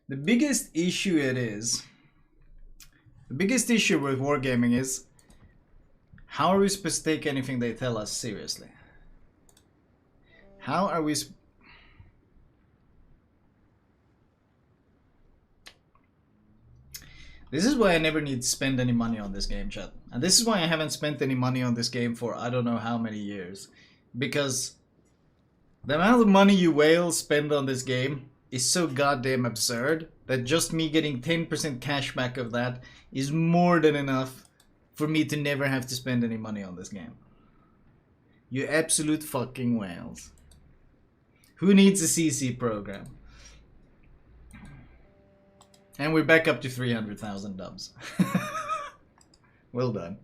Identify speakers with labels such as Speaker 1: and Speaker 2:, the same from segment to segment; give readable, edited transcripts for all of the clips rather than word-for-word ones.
Speaker 1: The biggest issue the biggest issue with wargaming is, how are we supposed to take anything they tell us seriously? How are we... This is why I never need to spend any money on this game, chat. And this is why I haven't spent any money on this game for I don't know how many years. Because the amount of money you whales spend on this game is so goddamn absurd that just me getting 10% cash back of that is more than enough for me to never have to spend any money on this game. You absolute fucking whales. Who needs a CC program? And we're back up to 300,000 dubs. Well done.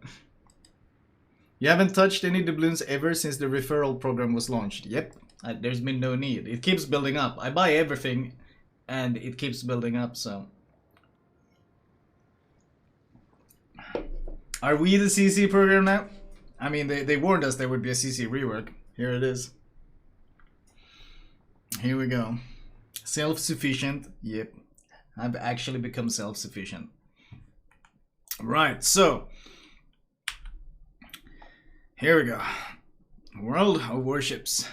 Speaker 1: You haven't touched any doubloons ever since the referral program was launched. Yep, there's been no need. It keeps building up. I buy everything and it keeps building up, so. Are we the CC program now? I mean, they warned us there would be a CC rework. Here it is. Here we go. Self-sufficient. Yep. I've actually become self-sufficient. Right, so. Here we go. World of Warships.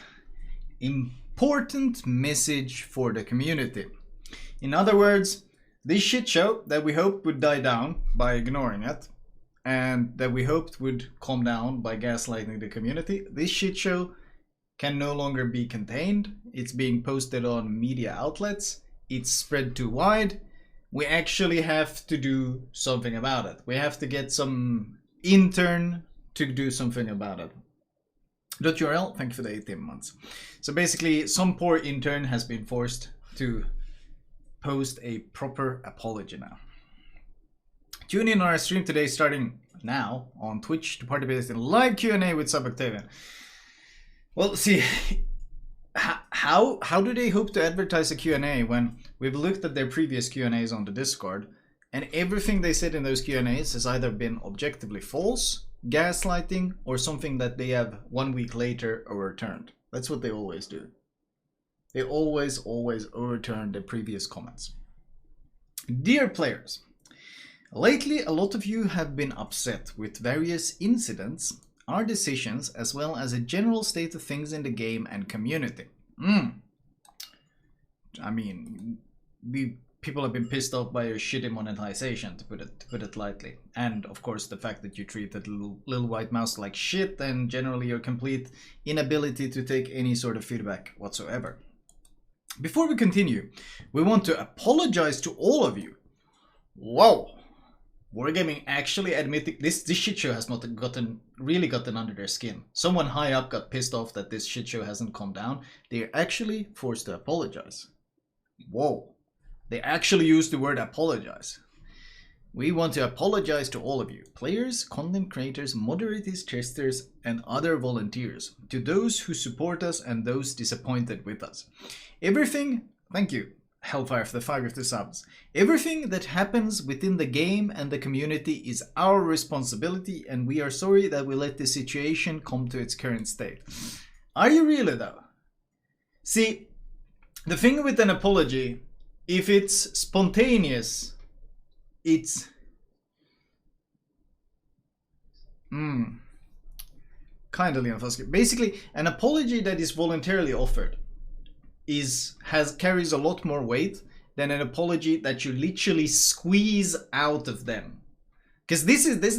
Speaker 1: Important message for the community. In other words, this shit show that we hoped would die down by ignoring it, and that we hoped would calm down by gaslighting the community, this shit show can no longer be contained. It's being posted on media outlets. It's spread too wide. We actually have to do something about it. We have to get some intern to do something about it. .url, thank you for the 18 months. So basically, some poor intern has been forced to post a proper apology now. Tune in on our stream today, starting now on Twitch, to participate in live Q&A with Sub Octavian. Well, see, how do they hope to advertise a Q&A when we've looked at their previous Q&As on the Discord, and everything they said in those Q&As has either been objectively false, gaslighting, or something that they have 1 week later overturned. That's what they always do. They always overturn the previous comments. Dear players, lately a lot of you have been upset with various incidents, our decisions, as well as a general state of things in the game and community. I mean, people have been pissed off by your shitty monetization, to put it lightly, and of course the fact that you treated little white mouse like shit, and generally your complete inability to take any sort of feedback whatsoever. Before we continue, we want to apologize to all of you. Whoa! Wargaming actually admitting this shit show has not really gotten under their skin. Someone high up got pissed off that this shit show hasn't calmed down. They're actually forced to apologize. Whoa. They actually used the word apologize. We want to apologize to all of you, players, content creators, moderators, testers, and other volunteers, to those who support us and those disappointed with us. Everything, thank you, Hellfire for the 5 subs. Everything that happens within the game and the community is our responsibility, and we are sorry that we let the situation come to its current state. Are you really though? See, the thing with an apology, if it's spontaneous, it's kindly unfuscated. Basically, an apology that is voluntarily offered carries a lot more weight than an apology that you literally squeeze out of them. Because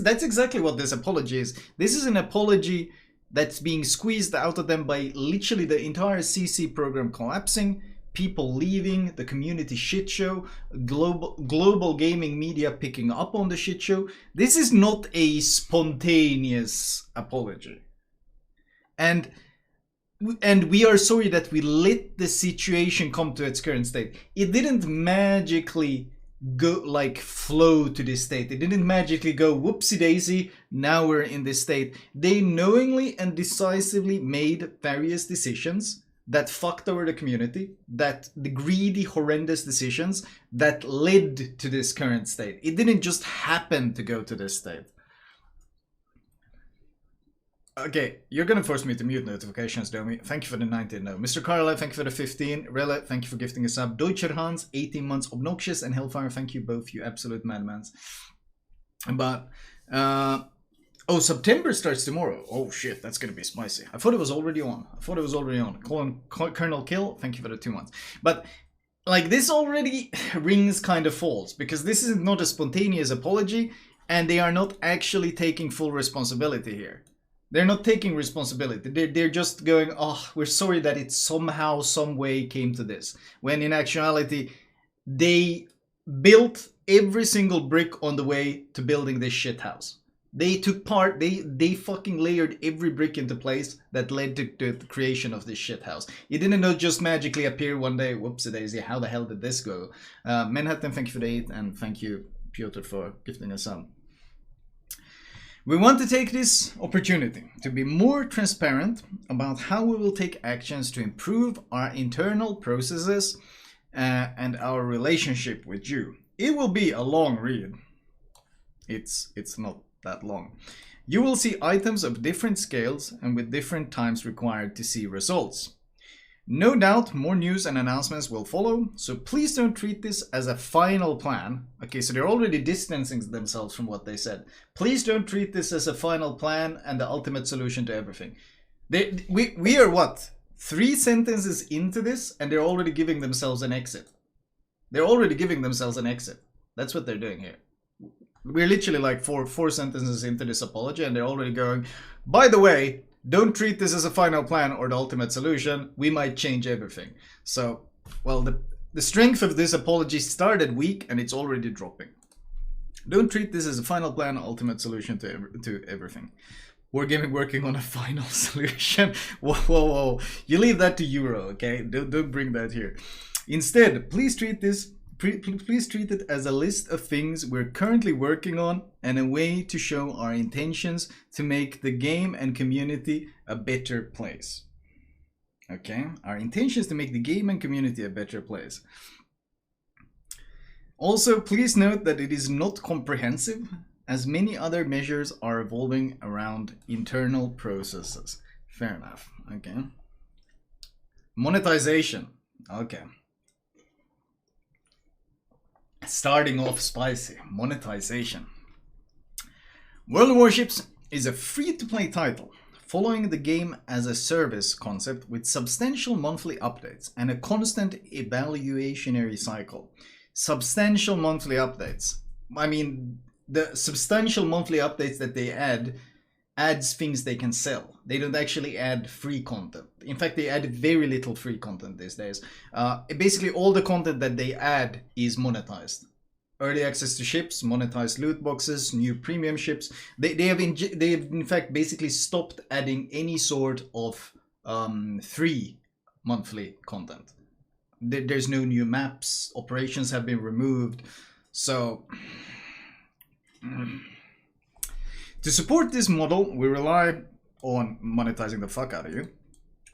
Speaker 1: that's exactly what this apology is. This is an apology that's being squeezed out of them by literally the entire CC program collapsing, people leaving, the community shit show, global gaming media picking up on the shit show. This is not a spontaneous apology. And we are sorry that we let the situation come to its current state. It didn't magically go flow to this state. It didn't magically go whoopsie daisy, now we're in this state. They knowingly and decisively made various decisions that fucked over the community, the greedy, horrendous decisions that led to this current state. It didn't just happen to go to this state. Okay, you're gonna force me to mute notifications, Domi. Thank you for the 19 no. Mr. Carla, thank you for the 15. Rela, thank you for gifting us up. Deutscher Hans, 18 months. Obnoxious and Hellfire, thank you both, you absolute madmans. But, oh, September starts tomorrow. Oh shit, that's gonna be spicy. I thought it was already on. Colonel Kill, thank you for the 2 months. But, like, this already rings kind of false, because this is not a spontaneous apology, and they are not actually taking full responsibility here. They're not taking responsibility. They're just going, oh, we're sorry that it somehow, some way came to this. When in actuality, they built every single brick on the way to building this shit house. They took part, they fucking layered every brick into place that led to the creation of this shit house. It didn't just magically appear one day, whoopsie daisy, how the hell did this go? Manhattan, thank you for the 8, and thank you, Piotr, for gifting us some. We want to take this opportunity to be more transparent about how we will take actions to improve our internal processes and our relationship with you. It will be a long read. It's not that long. You will see items of different scales and with different times required to see results. No doubt more news and announcements will follow, so please don't treat this as a final plan. Okay, so they're already distancing themselves from what they said. Please don't treat this as a final plan and the ultimate solution to everything. We are what? 3 sentences into this and they're already giving themselves an exit. They're already giving themselves an exit. That's what they're doing here. We're literally like four sentences into this apology and they're already going, by the way, don't treat this as a final plan or the ultimate solution. We might change everything. So, well, the strength of this apology started weak and it's already dropping. Don't treat this as a final plan or ultimate solution to everything. Wargaming working on a final solution. Whoa. You leave that to Euro, okay? Don't bring that here. Instead, please treat it as a list of things we're currently working on and a way to show our intentions to make the game and community a better place. Okay? Our intentions to make the game and community a better place. Also, please note that it is not comprehensive, as many other measures are evolving around internal processes. Fair enough. Okay. Monetization. Okay. Starting off spicy, monetization. World of Warships is a free-to-play title following the game as a service concept with substantial monthly updates and a constant evaluationary cycle. Substantial monthly updates. I mean, the substantial monthly updates that they adds things they can sell. They don't actually add free content. In fact, they add very little free content these days. Basically, all the content that they add is monetized. Early access to ships, monetized loot boxes, new premium ships. They have in fact basically stopped adding any sort of free monthly content. There's no new maps. Operations have been removed. So to support this model, we rely on monetizing the fuck out of you.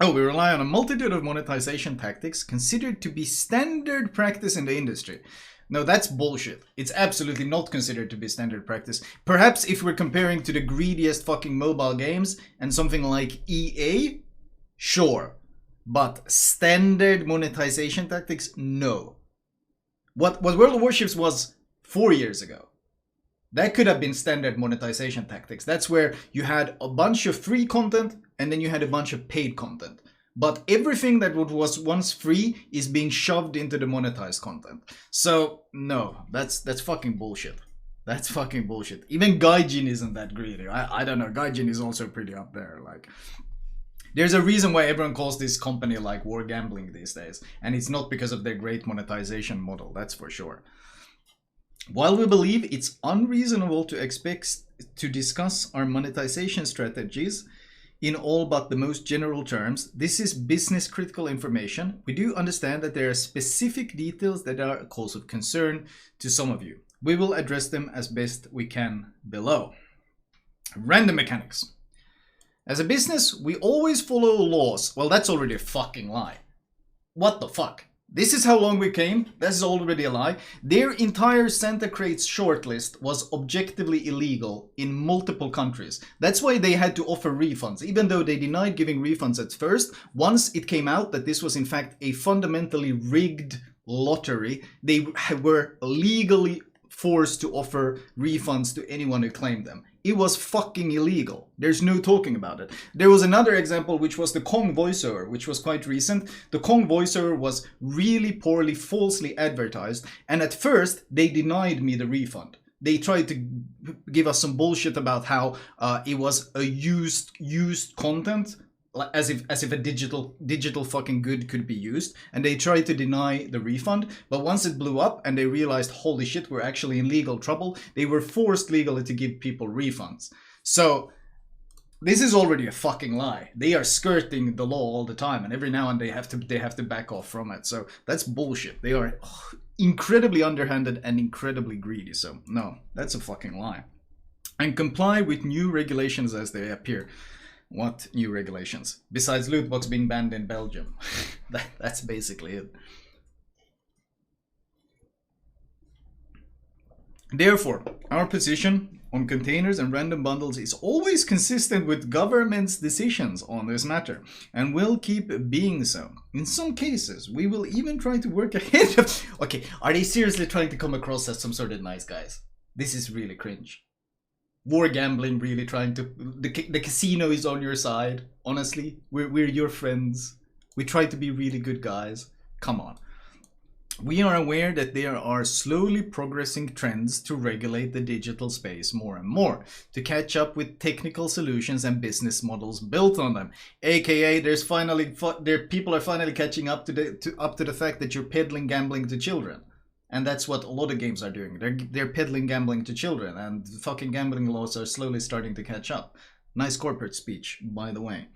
Speaker 1: We rely on a multitude of monetization tactics considered to be standard practice in the industry. No, that's bullshit. It's absolutely not considered to be standard practice. Perhaps if we're comparing to the greediest fucking mobile games and something like EA, sure. But standard monetization tactics, no. What World of Warships was 4 years ago, that could have been standard monetization tactics. That's where you had a bunch of free content and then you had a bunch of paid content. But everything that was once free is being shoved into the monetized content. So, no, that's fucking bullshit. That's fucking bullshit. Even Gaijin isn't that greedy. I don't know. Gaijin is also pretty up there. Like, there's a reason why everyone calls this company like war gambling these days. And it's not because of their great monetization model, that's for sure. While we believe it's unreasonable to expect to discuss our monetization strategies in all but the most general terms, this is business critical information. We do understand that there are specific details that are a cause of concern to some of you. We will address them as best we can below. Random mechanics. As a business, we always follow laws. Well, that's already a fucking lie. What the fuck? This is how long we came. This is already a lie. Their entire Santa Crates shortlist was objectively illegal in multiple countries. That's why they had to offer refunds. Even though they denied giving refunds at first, once it came out that this was in fact a fundamentally rigged lottery, they were legally forced to offer refunds to anyone who claimed them. It was fucking illegal. There's no talking about it. There was another example, which was the Kong voiceover, which was quite recent. The Kong voiceover was really poorly, falsely advertised, and at first they denied me the refund. They tried to give us some bullshit about how it was a used content, as if a digital fucking good could be used, and they tried to deny the refund. But once it blew up and they realized, holy shit, we're actually in legal trouble, they were forced legally to give people refunds. So this is already a fucking lie. They are skirting the law all the time, and every now and they have to back off from it. So that's bullshit. They are incredibly underhanded and incredibly greedy. So no, that's a fucking lie. And comply with new regulations as they appear. What new regulations? Besides lootbox being banned in Belgium. That's basically it. Therefore, our position on containers and random bundles is always consistent with government's decisions on this matter, and will keep being so. In some cases, we will even try to work ahead of... Okay, are they seriously trying to come across as some sort of nice guys? This is really cringe. War gambling, really trying to... The casino is on your side. Honestly, we're your friends. We try to be really good guys. Come on. We are aware that there are slowly progressing trends to regulate the digital space more and more, to catch up with technical solutions and business models built on them. AKA, people are finally catching up to the fact that you're peddling gambling to children. And that's what a lot of games are doing. They're peddling gambling to children, and fucking gambling laws are slowly starting to catch up. Nice corporate speech, by the way.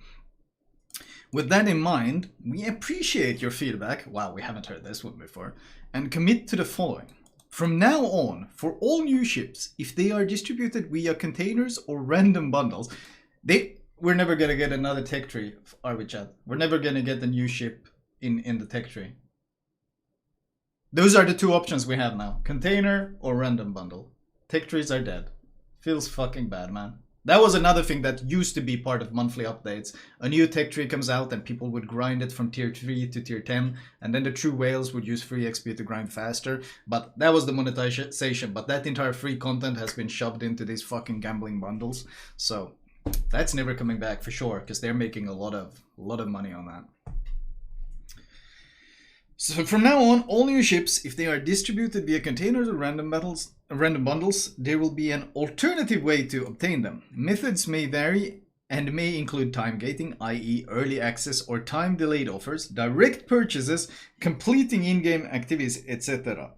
Speaker 1: With that in mind, we appreciate your feedback, wow, we haven't heard this one before, and commit to the following. From now on, for all new ships, if they are distributed via containers or random bundles, we're never gonna get another tech tree, are we, chat? We're never gonna get a new ship in the tech tree. Those are the two options we have now. Container or random bundle. Tech trees are dead. Feels fucking bad, man. That was another thing that used to be part of monthly updates. A new tech tree comes out and people would grind it from tier 3 to tier 10. And then the true whales would use free XP to grind faster. But that was the monetization. But that entire free content has been shoved into these fucking gambling bundles. So that's never coming back for sure. Because they're making a lot of money on that. So from now on, all new ships, if they are distributed via containers or random bundles, there will be an alternative way to obtain them. Methods may vary and may include time gating, i.e. early access or time delayed offers, direct purchases, completing in-game activities, etc.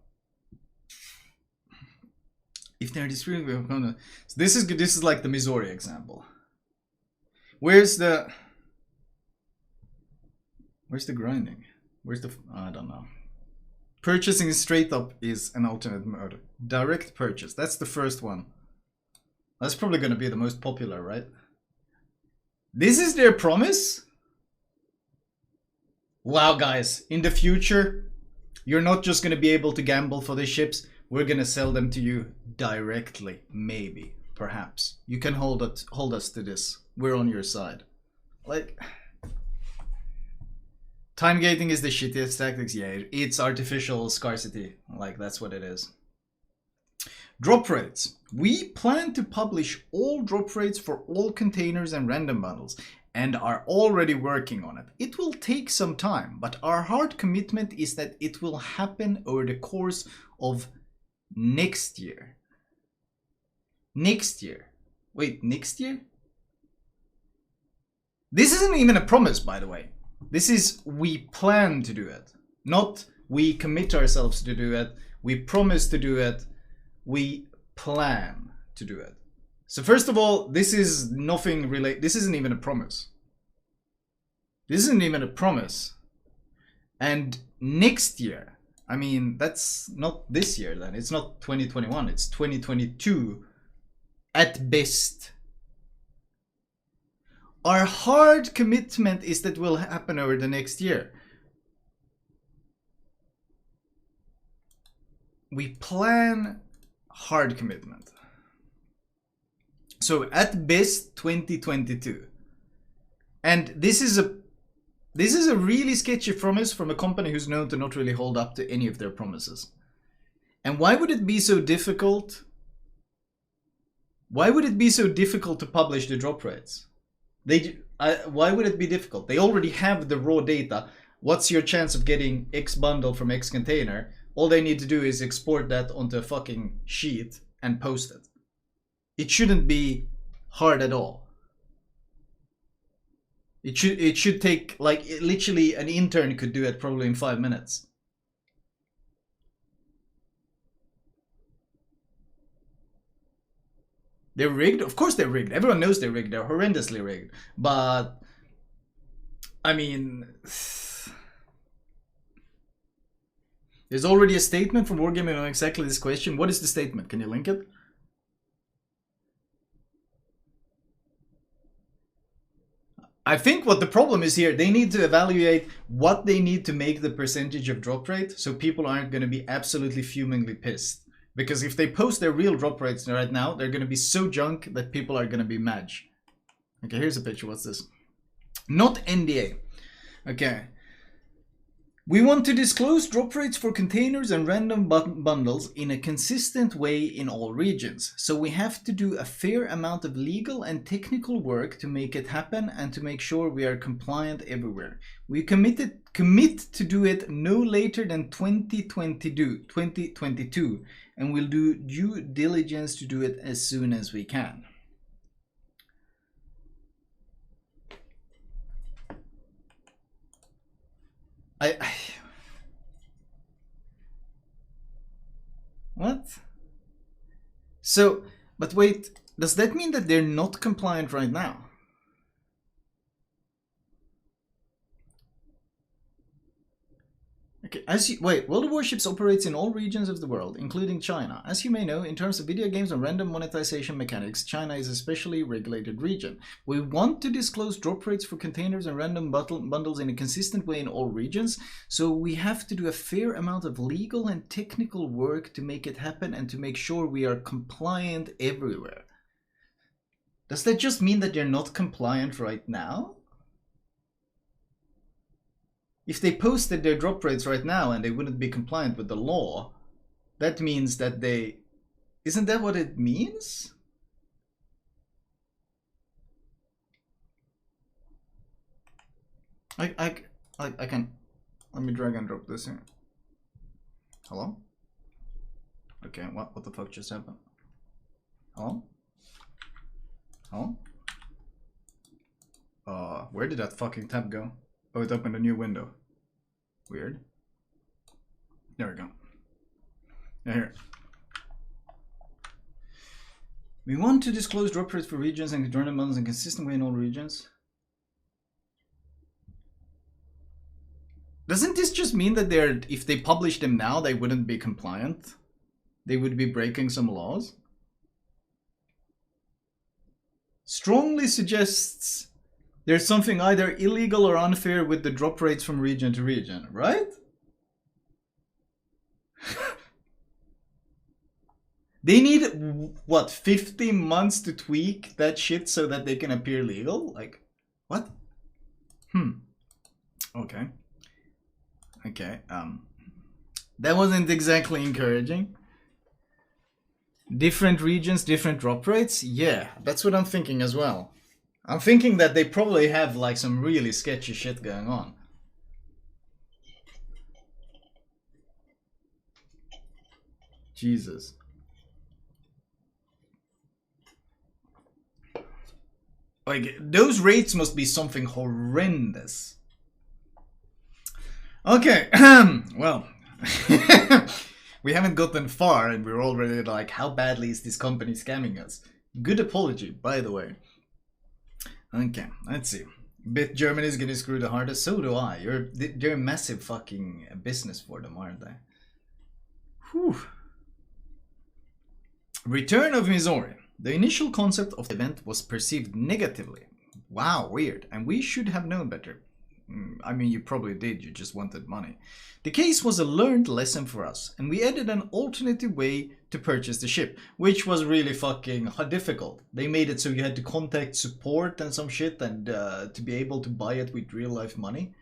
Speaker 1: If they are distributed via... So this is like the Missouri example. Where's the grinding? Where's the... I don't know. Purchasing straight up is an alternate mode. Direct purchase. That's the first one. That's probably going to be the most popular, right? This is their promise? Wow, guys. In the future, you're not just going to be able to gamble for the ships. We're going to sell them to you directly. Maybe. Perhaps. You can hold us to this. We're on your side. Like... Time gating is the shittiest tactics. Yeah, it's artificial scarcity. Like, that's what it is. Drop rates. We plan to publish all drop rates for all containers and random bundles, and are already working on it. It will take some time, but our hard commitment is that it will happen over the course of next year. Next year. Wait, next year? This isn't even a promise, by the way. This is, we plan to do it. Not we commit ourselves to do it. We promise to do it. We plan to do it. So first of all, this is nothing related. This isn't even a promise. This isn't even a promise. And next year, I mean, that's not this year then. It's not 2021. It's 2022 at best. Our hard commitment is that will happen over the next year. we plan hard commitment. So at best 2022. And this is a really sketchy promise from a company who's known to not really hold up to any of their promises. And why would it be so difficult? Why would it be so difficult to publish the drop rates? Why would it be difficult? They already have the raw data. What's your chance of getting X bundle from X container? All they need to do is export that onto a fucking sheet and post it. It shouldn't be hard at all. It should take, like, literally an intern could do it probably in 5 minutes. They're rigged? Of course they're rigged. Everyone knows they're rigged. They're horrendously rigged. But, I mean, there's already a statement from Wargaming on exactly this question. What is the statement? Can you link it? I think what the problem is here, they need to evaluate what they need to make the percentage of drop rate so people aren't going to be absolutely fumingly pissed. Because if they post their real drop rates right now, they're going to be so junk that people are going to be mad. Okay, here's a picture. What's this? Not NDA. Okay. We want to disclose drop rates for containers and random bundles in a consistent way in all regions. So we have to do a fair amount of legal and technical work to make it happen and to make sure we are compliant everywhere. We commit to do it no later than 2022, and we'll do due diligence to do it as soon as we can. What? So, but wait, does that mean that they're not compliant right now? Okay, wait, World of Warships operates in all regions of the world, including China. As you may know, in terms of video games and random monetization mechanics, China is a specially regulated region. We want to disclose drop rates for containers and random bundles in a consistent way in all regions, so we have to do a fair amount of legal and technical work to make it happen and to make sure we are compliant everywhere. Does that just mean that they're not compliant right now? If they posted their drop rates right now and they wouldn't be compliant with the law, that means that they... Isn't that what it means? I can... Let me drag and drop this here. Hello? Okay, what the fuck just happened? Hello? Hello? Where did that fucking tab go? Oh, it opened a new window. Weird. There we go. Now here. We want to disclose drop rates for regions and random bundles in a consistent way in all regions. Doesn't this just mean that if they publish them now, they wouldn't be compliant? They would be breaking some laws? Strongly suggests there's something either illegal or unfair with the drop rates from region to region, right? They need, what, 15 months to tweak that shit so that they can appear legal? Like, what? Okay. Okay, that wasn't exactly encouraging. Different regions, different drop rates? Yeah, that's what I'm thinking as well. I'm thinking that they probably have like some really sketchy shit going on. Jesus. Like, those rates must be something horrendous. Okay, well, we haven't gotten far and we're already like, how badly is this company scamming us? Good apology, by the way. Okay, let's see. Bet Germany is getting screwed the hardest. So do I. They're a massive fucking business for them, aren't they? Whew. Return of Missouri. The initial concept of the event was perceived negatively. Wow, weird. And we should have known better. I mean, you probably did, you just wanted money. The case was a learned lesson for us, and we added an alternative way to purchase the ship, which was really fucking difficult. They made it so you had to contact support and some shit and to be able to buy it with real life money.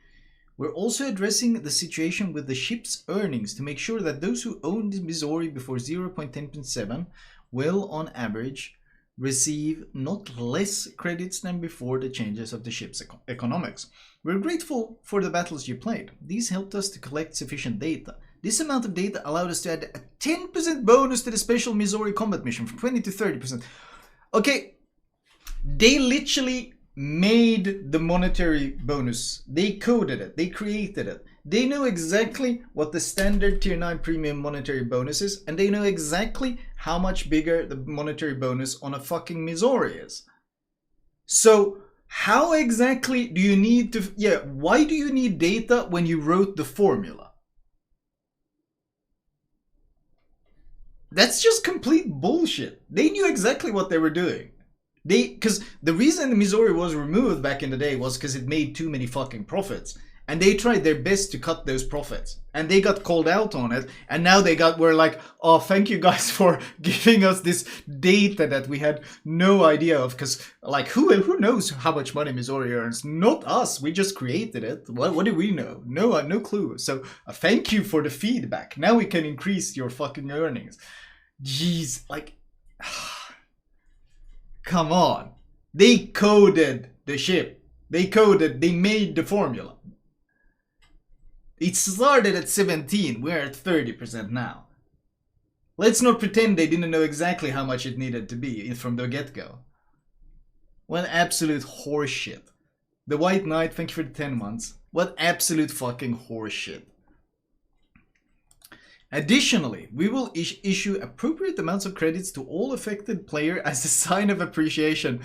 Speaker 1: We're also addressing the situation with the ship's earnings to make sure that those who owned Missouri before 0.10.7 will, on average, receive not less credits than before the changes of the ship's economics. We're grateful for the battles you played. These helped us to collect sufficient data. This amount of data allowed us to add a 10% bonus to the special Missouri combat mission from 20 to 30%. Okay, they literally made the monetary bonus. They coded it. They created it. They know exactly what the standard tier 9 premium monetary bonus is, and they know exactly how much bigger the monetary bonus on a fucking Missouri is. So how exactly do you need to... why do you need data when you wrote the formula? That's just complete bullshit. They knew exactly what they were doing. Because the reason the Missouri was removed back in the day was because it made too many fucking profits. And they tried their best to cut those profits. And they got called out on it. And now were like, oh, thank you guys for giving us this data that we had no idea of. Because, like, who knows how much money Missouri earns? Not us. We just created it. What do we know? No clue. So, thank you for the feedback. Now we can increase your fucking earnings. Jeez, like... Come on. They coded the ship. They made the formula. It started at 17. We're at 30% now. Let's not pretend they didn't know exactly how much it needed to be from the get-go. What absolute horseshit. The White Knight, thank you for the 10 months. What absolute fucking horseshit. Additionally, we will issue appropriate amounts of credits to all affected players as a sign of appreciation.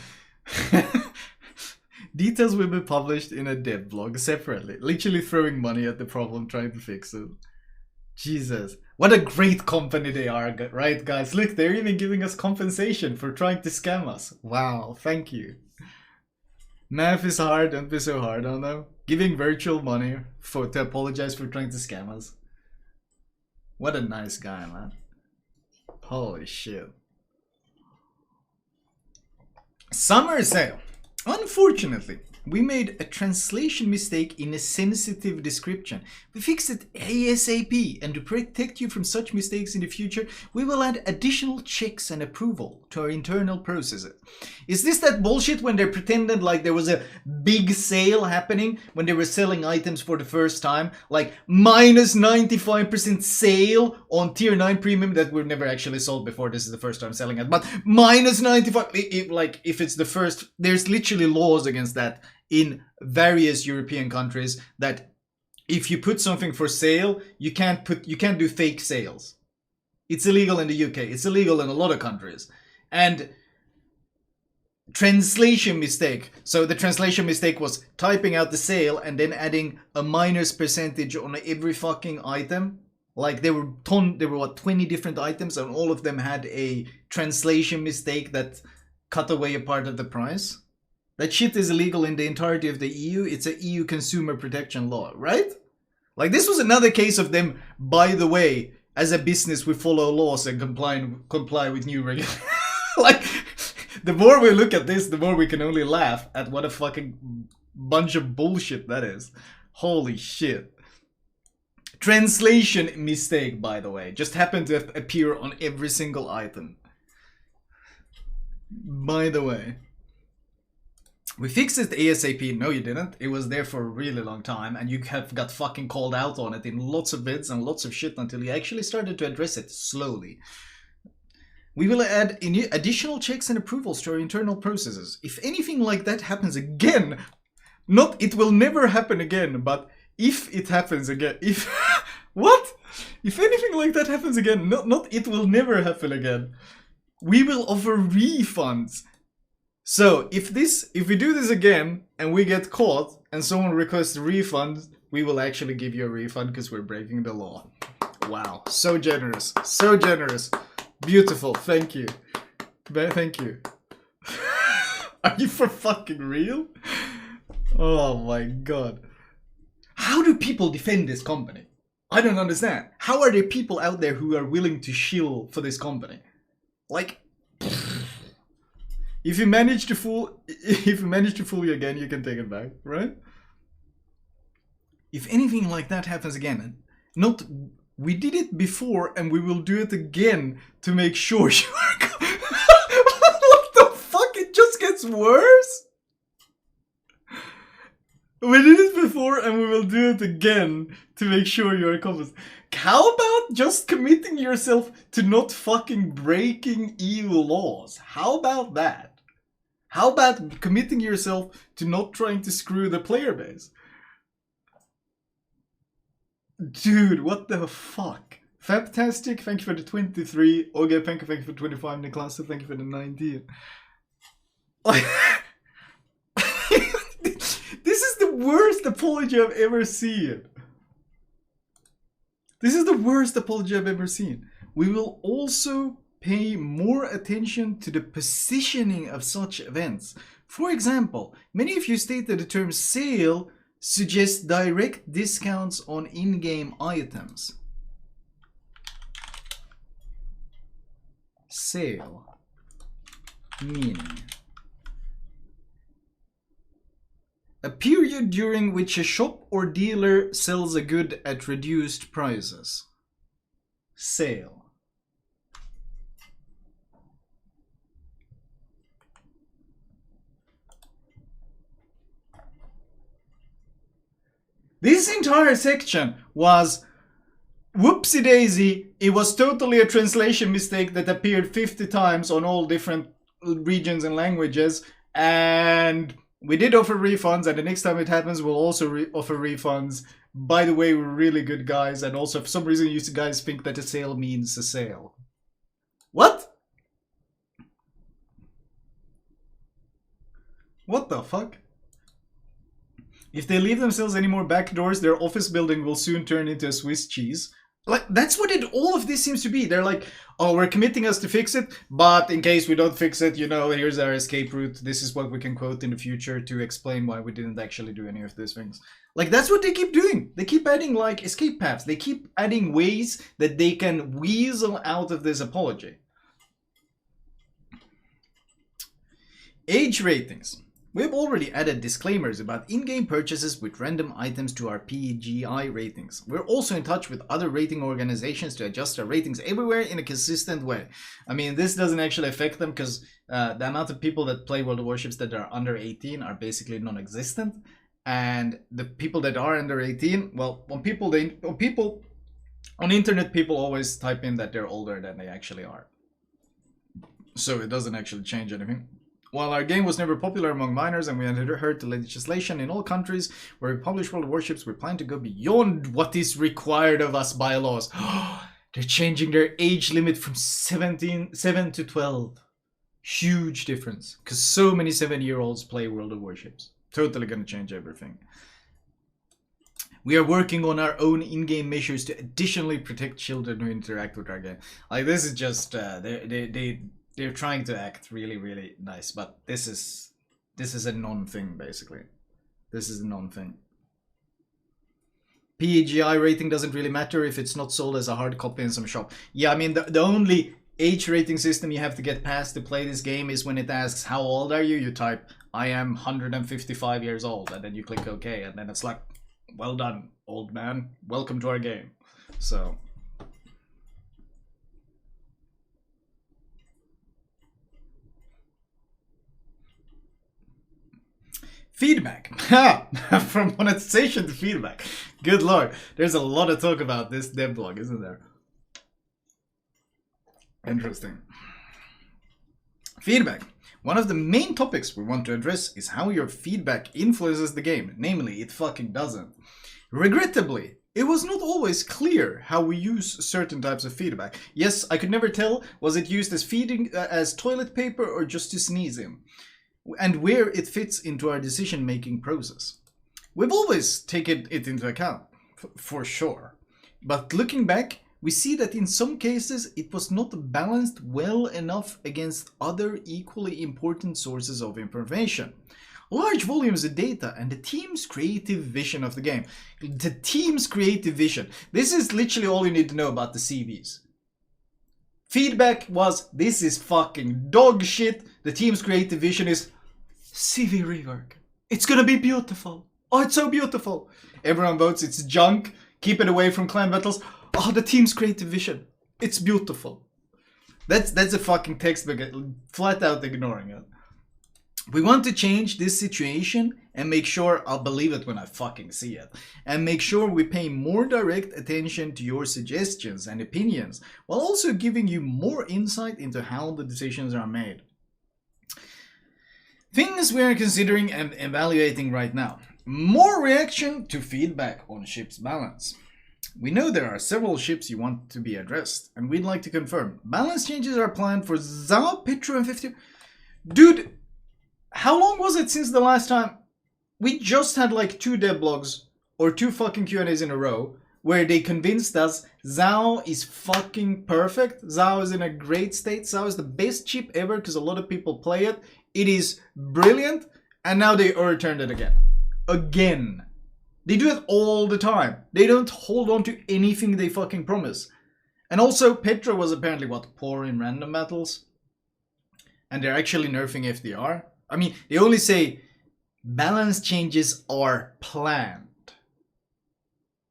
Speaker 1: Details will be published in a dev blog separately. Literally throwing money at the problem, trying to fix it. Jesus. What a great company they are, right guys? Look, they're even giving us compensation for trying to scam us. Wow, thank you. Math is hard, don't be so hard on them. Giving virtual money to apologize for trying to scam us. What a nice guy, man. Holy shit. Summer sale. Unfortunately, we made a translation mistake in a sensitive description. We fixed it ASAP, and to protect you from such mistakes in the future, we will add additional checks and approval to our internal processes. Is this that bullshit when they pretended like there was a big sale happening when they were selling items for the first time? Like minus 95% sale on tier 9 premium that we've never actually sold before. This is the first time selling it. But minus 95, if it's the first, there's literally laws against that in various European countries that if you put something for sale, you can't do fake sales. It's illegal in the UK. It's illegal in a lot of countries. And translation mistake. So the translation mistake was typing out the sale and then adding a minus percentage on every fucking item. Like there were what, 20 different items, and all of them had a translation mistake that cut away a part of the price. That shit is illegal in the entirety of the EU. It's a EU consumer protection law, right? Like this was another case of them, by the way, as a business we follow laws and comply with new regulations. Like, the more we look at this, the more we can only laugh at what a fucking bunch of bullshit that is. Holy shit. Translation mistake, by the way, just happened to appear on every single item. By the way. We fixed it ASAP. No, you didn't. It was there for a really long time, and you have got fucking called out on it in lots of vids and lots of shit until you actually started to address it slowly. We will add additional checks and approvals to our internal processes. If anything like that happens again, not it will never happen again, but if it happens again, if... What? If anything like that happens again, not it will never happen again, we will offer refunds. So, if we do this again, and we get caught, and someone requests a refund, we will actually give you a refund because we're breaking the law. Wow, so generous. So generous. Beautiful, thank you. Thank you. Are you for fucking real? Oh my god. How do people defend this company? I don't understand. How are there people out there who are willing to shill for this company? Like, if you manage to fool you again, you can take it back, right? If anything like that happens again, not we did it before and we will do it again to make sure you are. What the fuck? It just gets worse. We did it before and we will do it again to make sure you're competent. How about just committing yourself to not fucking breaking EU laws? How about that? How about committing yourself to not trying to screw the player base? Dude, what the fuck? Fantastic, thank you for the 23. Oge Penka, thank you for 25. Niklas, thank you for the 19. This is the worst apology I've ever seen. This is the worst apology I've ever seen. We will also pay more attention to the positioning of such events. For example, many of you state that the term sale suggests direct discounts on in-game items. Sale. Meaning a period during which a shop or dealer sells a good at reduced prices. Sale. This entire section was whoopsie daisy. It was totally a translation mistake that appeared 50 times on all different regions and languages, and we did offer refunds, and the next time it happens, we'll also offer refunds. By the way, we're really good guys, and also for some reason you guys think that a sale means a sale. What? What the fuck? If they leave themselves any more back doors, their office building will soon turn into a Swiss cheese. Like, that's what all of this seems to be. They're like, oh, we're committing us to fix it, but in case we don't fix it, you know, here's our escape route. This is what we can quote in the future to explain why we didn't actually do any of these things. Like, that's what they keep doing. They keep adding, like, escape paths. They keep adding ways that they can weasel out of this apology. Age ratings. We've already added disclaimers about in-game purchases with random items to our PGI ratings. We're also in touch with other rating organizations to adjust our ratings everywhere in a consistent way. I mean, this doesn't actually affect them because the amount of people that play World of Warships that are under 18 are basically non-existent. And the people that are under 18, well, on internet, people always type in that they're older than they actually are. So it doesn't actually change anything. While our game was never popular among minors and we adhered to legislation in all countries where we publish World of Warships, we plan to go beyond what is required of us by laws. They're changing their age limit from 7 to 12. Huge difference. Because so many 7-year-olds play World of Warships. Totally gonna change everything. We are working on our own in-game measures to additionally protect children who interact with our game. Like, this is just, they're trying to act really, really nice, but this is a non-thing, basically. This is a non-thing. PGI rating doesn't really matter if it's not sold as a hard copy in some shop. Yeah, I mean, the only age rating system you have to get past to play this game is when it asks, how old are you? You type, I am 155 years old, and then you click OK, and then it's like, well done, old man. Welcome to our game. So... feedback. From monetization to feedback. Good lord. There's a lot of talk about this devlog, isn't there? Interesting. Feedback. One of the main topics we want to address is how your feedback influences the game. Namely, it fucking doesn't. Regrettably, it was not always clear how we use certain types of feedback. Yes, I could never tell, was it used as toilet paper or just to sneeze in? And where it fits into our decision-making process. We've always taken it into account, for sure. But looking back, we see that in some cases it was not balanced well enough against other equally important sources of information. large volumes of data, and the team's creative vision of the game. The team's creative vision. This is literally all you need to know about the CVs. Feedback was, this is fucking dog shit. The team's creative vision is CV rework. It's gonna be beautiful. Oh, it's so beautiful. Everyone votes it's junk. Keep it away from clan battles. Oh, the team's creative vision. It's beautiful. That's a fucking textbook, flat out ignoring it. We want to change this situation and make sure I'll believe it when I fucking see it. And make sure we pay more direct attention to your suggestions and opinions, while also giving you more insight into how the decisions are made. Things we are considering and evaluating right now. More reaction to feedback on ship's balance. We know there are several ships you want to be addressed, and we'd like to confirm. Balance changes are planned for Zao, Petro, and 50. Dude, how long was it since the last time? We just had like 2 devlogs or 2 fucking Q&As in a row where they convinced us Zao is fucking perfect. Zao is in a great state. Zao is the best chip ever because a lot of people play it. It is brilliant, and now they overturned it again. Again. They do it all the time. They don't hold on to anything they fucking promise. And also, Petra was apparently, what, poor in random battles? And they're actually nerfing FDR? I mean, they only say balance changes are planned.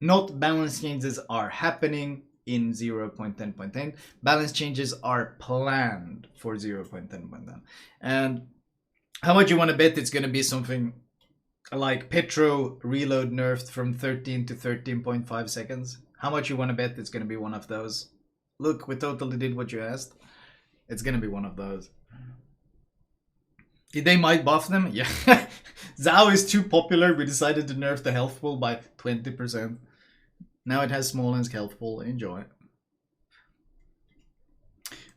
Speaker 1: Not balance changes are happening in 0.10.10. Balance changes are planned for 0.10.10. And how much you want to bet it's going to be something like Petro reload nerfed from 13 to 13.5 seconds? How much you want to bet it's going to be one of those? Look, we totally did what you asked. It's going to be one of those. They might buff them? Yeah. Zao is too popular. We decided to nerf the health pool by 20%. Now it has Smolensk health pool. Enjoy.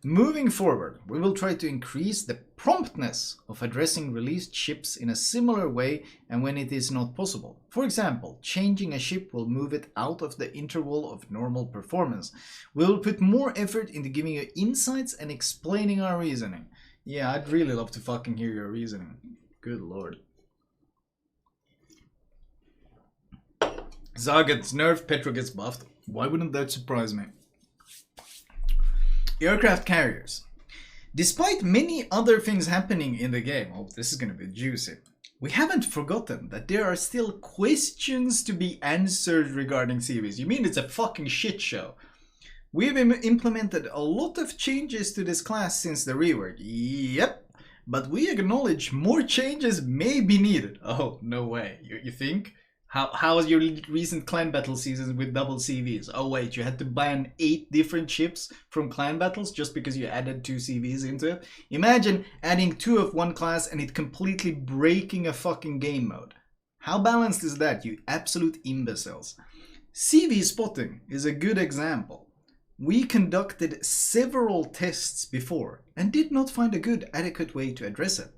Speaker 1: Moving forward, we will try to increase the promptness of addressing released ships in a similar way and when it is not possible. For example, changing a ship will move it out of the interval of normal performance. We will put more effort into giving you insights and explaining our reasoning. Yeah, I'd really love to fucking hear your reasoning. Good lord. Zao gets nerfed, Petro gets buffed. Why wouldn't that surprise me? Aircraft carriers. Despite many other things happening in the game, oh, this is going to be juicy. We haven't forgotten that there are still questions to be answered regarding CVs. You mean it's a fucking shit show? We've implemented a lot of changes to this class since the rework. Yep. But we acknowledge more changes may be needed. Oh, no way. You think? How was your recent clan battle seasons with double CVs? Oh wait, you had to ban 8 different ships from clan battles just because you added 2 CVs into it? Imagine adding 2 of one class and it completely breaking a fucking game mode. How balanced is that, you absolute imbeciles? CV spotting is a good example. We conducted several tests before and did not find a good, adequate way to address it.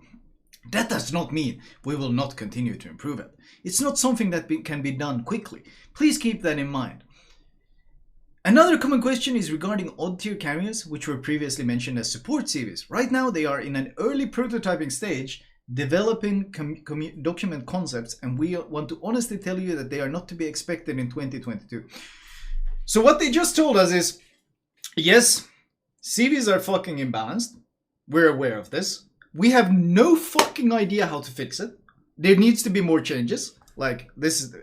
Speaker 1: That does not mean we will not continue to improve it. It's not something that can be done quickly. Please keep that in mind. Another common question is regarding odd tier carriers, which were previously mentioned as support CVs. Right now they are in an early prototyping stage, developing document concepts, and we want to honestly tell you that they are not to be expected in 2022. So what they just told us is, yes, CVs are fucking imbalanced. We're aware of this. We have no fucking idea how to fix it. There needs to be more changes. Like, this is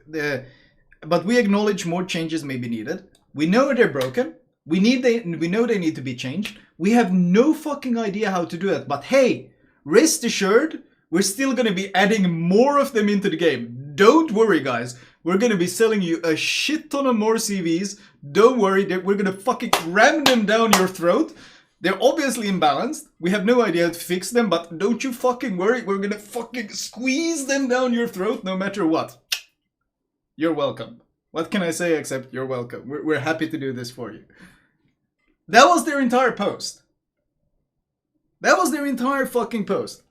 Speaker 1: but we acknowledge more changes may be needed. We know they're broken. We know they need to be changed. We have no fucking idea how to do it. But hey, rest assured, we're still going to be adding more of them into the game. Don't worry, guys. We're going to be selling you a shit ton of more CVs. Don't worry, we're going to fucking ram them down your throat. They're obviously imbalanced. We have no idea how to fix them, but don't you fucking worry. We're gonna fucking squeeze them down your throat no matter what. You're welcome. What can I say except you're welcome. We're happy to do this for you. That was their entire post. That was their entire fucking post.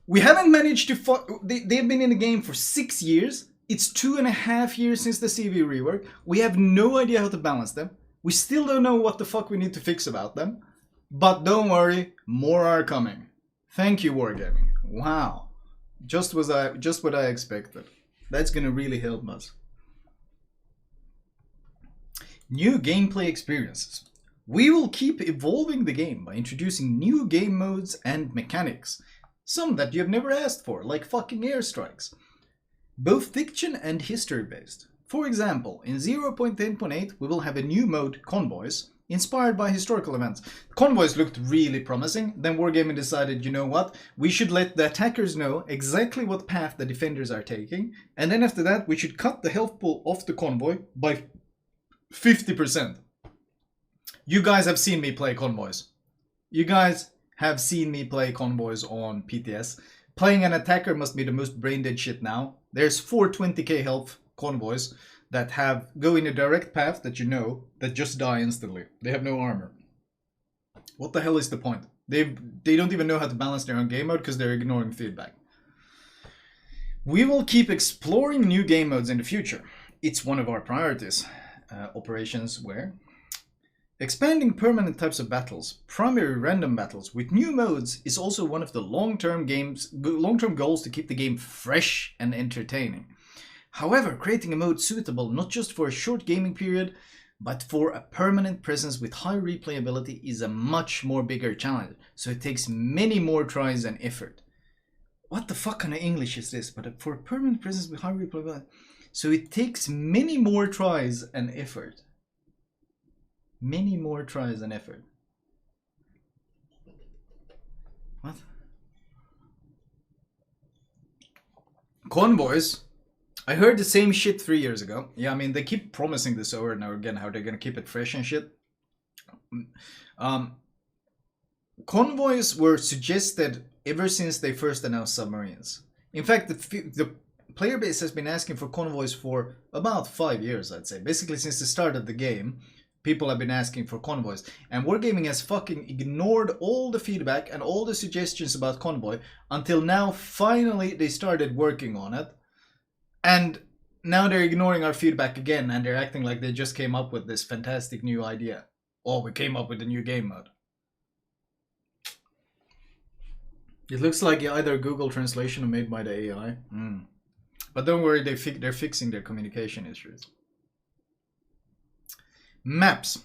Speaker 1: We haven't managed to they've been in the game for 6 years. It's 2.5 years since the CV rework. We have no idea how to balance them. We still don't know what the fuck we need to fix about them. But don't worry, more are coming. Thank you, Wargaming. Wow. Just what I expected. That's gonna really help us. New gameplay experiences. We will keep evolving the game by introducing new game modes and mechanics. Some that you have never asked for, like fucking airstrikes. Both fiction and history based. For example, in 0.10.8 we will have a new mode, Convoys, inspired by historical events. Convoys looked really promising, then Wargaming decided, you know what, we should let the attackers know exactly what path the defenders are taking, and then after that we should cut the health pool off the convoy by 50%. You guys have seen me play Convoys. You guys have seen me play Convoys on PTS. Playing an attacker must be the most brain dead shit now. There's 420k health convoys that go in a direct path that you know that just die instantly. They have no armor. What the hell is the point? They don't even know how to balance their own game mode because they're ignoring feedback. We will keep exploring new game modes in the future. It's one of our priorities. Operations where expanding permanent types of battles, primary random battles with new modes is also one of the long-term goals to keep the game fresh and entertaining. However, creating a mode suitable not just for a short gaming period, but for a permanent presence with high replayability is a much more bigger challenge, so it takes many more tries and effort. What the fuck kind of English is this? But for a permanent presence with high replayability, so it takes many more tries and effort. Many more tries and effort. What? Convoys? I heard the same shit 3 years ago. Yeah, I mean, they keep promising this over and over again, how they're gonna keep it fresh and shit. Convoys were suggested ever since they first announced submarines. In fact, the player base has been asking for convoys for about 5 years, I'd say. Basically, since the start of the game, people have been asking for convoys. And Wargaming has fucking ignored all the feedback and all the suggestions about convoy until now, finally, they started working on it. And now they're ignoring our feedback again and they're acting like they just came up with this fantastic new idea. Oh, we came up with a new game mode. It looks like either Google Translation or made by the AI. But don't worry, they're fixing their communication issues. Maps.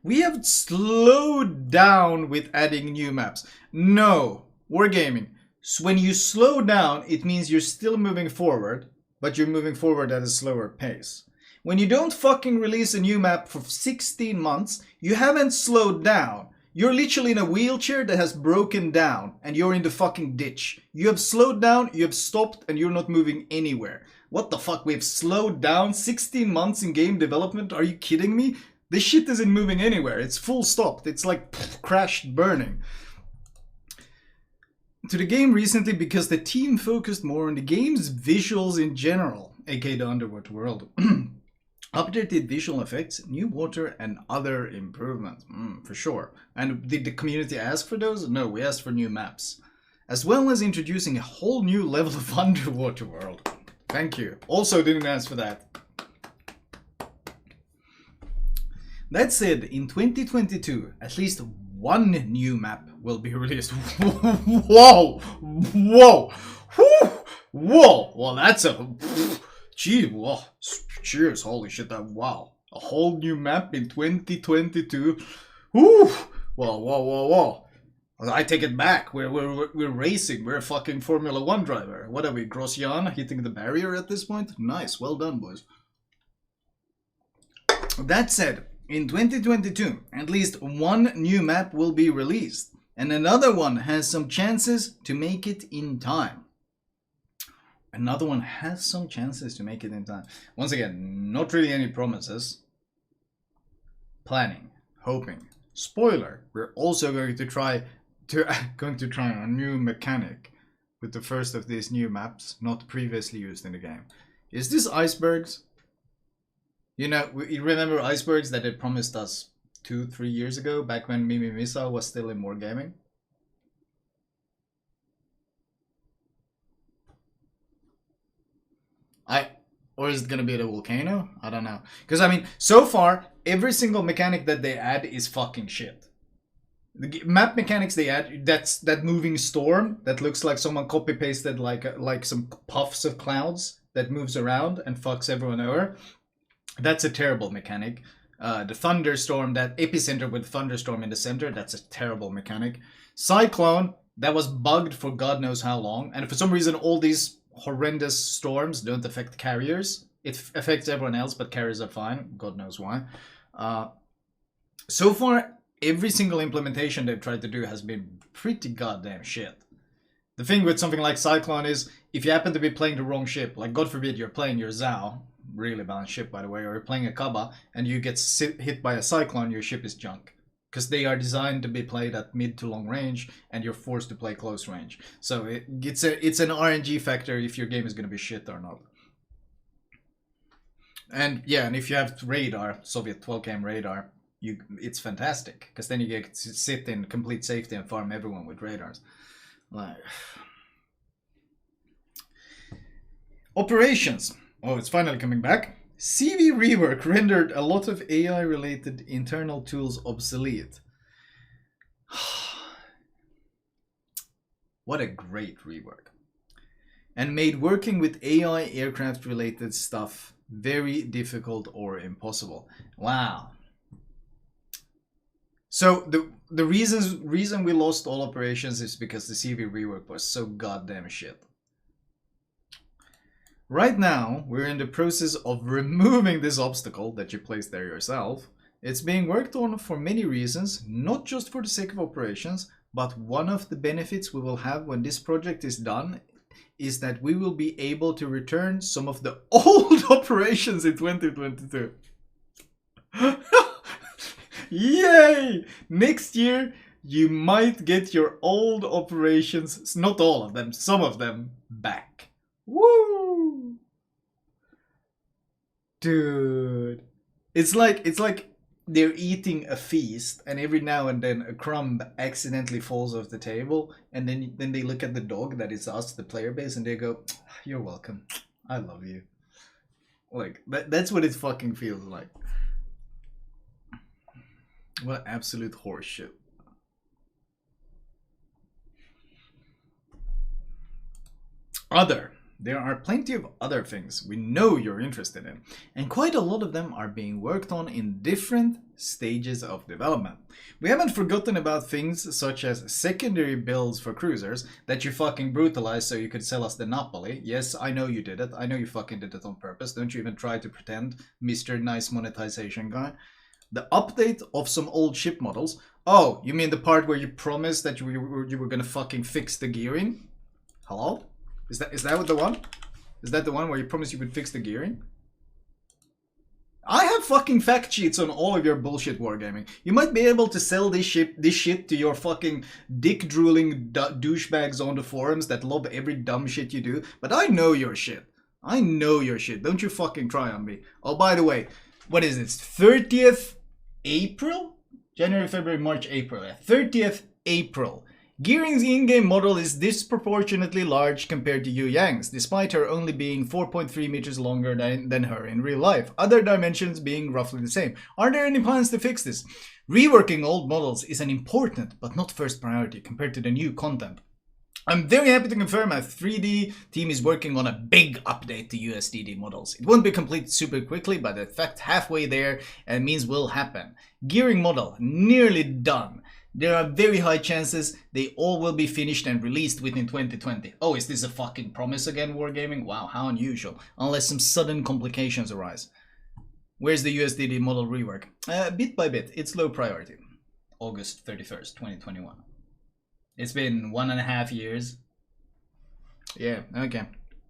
Speaker 1: We have slowed down with adding new maps. No, Wargaming. So when you slow down, it means you're still moving forward, but you're moving forward at a slower pace. When you don't fucking release a new map for 16 months, you haven't slowed down. You're literally in a wheelchair that has broken down and you're in the fucking ditch. You have slowed down, you have stopped, and you're not moving anywhere. What the fuck? We've slowed down 16 months in game development? Are you kidding me? This shit isn't moving anywhere. It's full stopped. It's like crashed burning. To the game recently because the team focused more on the game's visuals in general, aka the underwater world. Updated visual effects, new water, and other improvements. For sure. And did the community ask for those? No, we asked for new maps. As well as introducing a whole new level of underwater world. Thank you. Also didn't ask for that. That said, in 2022, at least one new map will be released. Whoa! Whoa! Whoa! Well, that's a... Gee, whoa. Cheers, holy shit, wow. A whole new map in 2022. Whew! Whoa. I take it back. We're racing. We're a fucking Formula 1 driver. What are we, Grosjean hitting the barrier at this point? Nice, well done, boys. That said, in 2022, at least one new map will be released, and another one has some chances to make it in time. Once again, not really any promises. Planning, hoping. Spoiler, we're also going to try a new mechanic with the first of these new maps not previously used in the game. Is this icebergs? You know, you remember icebergs that they promised us 2-3 years ago, back when Mimi Misa was still in Wargaming? Or is it gonna be the volcano? I don't know. Because I mean, so far, every single mechanic that they add is fucking shit. The map mechanics they add, that's that moving storm that looks like someone copy pasted like some puffs of clouds that moves around and fucks everyone over. That's a terrible mechanic. The thunderstorm, that epicenter with thunderstorm in the center, that's a terrible mechanic. Cyclone, that was bugged for God knows how long, and for some reason all these horrendous storms don't affect carriers. It affects everyone else, but carriers are fine. God knows why. So far, every single implementation they've tried to do has been pretty goddamn shit. The thing with something like Cyclone is, if you happen to be playing the wrong ship, like God forbid you're playing your Zhao, really balanced ship by the way, or you're playing a Kaba, and you get hit by a Cyclone, your ship is junk. Because they are designed to be played at mid to long range, and you're forced to play close range. So it's an RNG factor if your game is going to be shit or not. And yeah, and if you have radar, Soviet 12 km radar, it's fantastic. Because then you get to sit in complete safety and farm everyone with radars. Like... Operations. Oh, it's finally coming back. CV rework rendered a lot of AI-related internal tools obsolete. What a great rework. And made working with AI aircraft-related stuff very difficult or impossible. Wow. So the reason we lost all operations is because the CV rework was so goddamn shit. Right now, we're in the process of removing this obstacle that you placed there yourself. It's being worked on for many reasons, not just for the sake of operations, but one of the benefits we will have when this project is done is that we will be able to return some of the old operations in 2022. Yay! Next year, you might get your old operations, not all of them, some of them, back. Woo! Dude. It's like they're eating a feast, and every now and then a crumb accidentally falls off the table, and then they look at the dog that is us, the player base, and they go, "You're welcome. I love you." Like that's what it fucking feels like. What absolute horseshit. There are plenty of other things we know you're interested in, and quite a lot of them are being worked on in different stages of development. We haven't forgotten about things such as secondary builds for cruisers that you fucking brutalized so you could sell us the Napoli. Yes, I know you did it. I know you fucking did it on purpose. Don't you even try to pretend, Mr. Nice Monetization Guy. The update of some old ship models. Oh, you mean the part where you promised that you were gonna fucking fix the gearing? Hello? Is that the one? Is that the one where you promised you would fix the gearing? I have fucking fact sheets on all of your bullshit wargaming. You might be able to sell this shit to your fucking dick-drooling douchebags on the forums that love every dumb shit you do, but I know your shit. I know your shit. Don't you fucking try on me. Oh, by the way, what is this? 30th April? January, February, March, April. 30th April. Gearing's in-game model is disproportionately large compared to Yu Yang's, despite her only being 4.3 meters longer than her in real life, other dimensions being roughly the same. Are there any plans to fix this? Reworking old models is an important, but not first priority compared to the new content. I'm very happy to confirm our 3D team is working on a big update to USDD models. It won't be complete super quickly, but in fact halfway there and means will happen. Gearing model, nearly done. There are very high chances they all will be finished and released within 2020. Oh, is this a fucking promise again, Wargaming? Wow, how unusual. Unless some sudden complications arise. Where's the USDD model rework? Bit by bit, it's low priority. August 31st, 2021. It's been 1.5 years. Yeah, okay.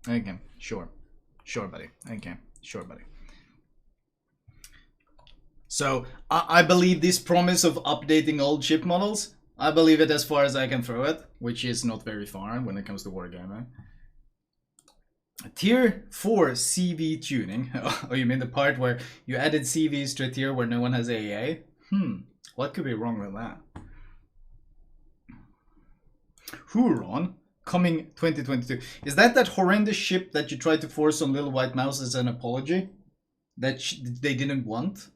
Speaker 1: Okay, sure. Sure, buddy. Okay, sure, buddy. So, I believe this promise of updating old ship models, I believe it as far as I can throw it, which is not very far when it comes to wargaming. Tier 4 CV tuning. Oh, you mean the part where you added CVs to a tier where no one has AA? What could be wrong with that? Huron, coming 2022. Is that horrendous ship that you tried to force on Little White Mouse as an apology? That they didn't want?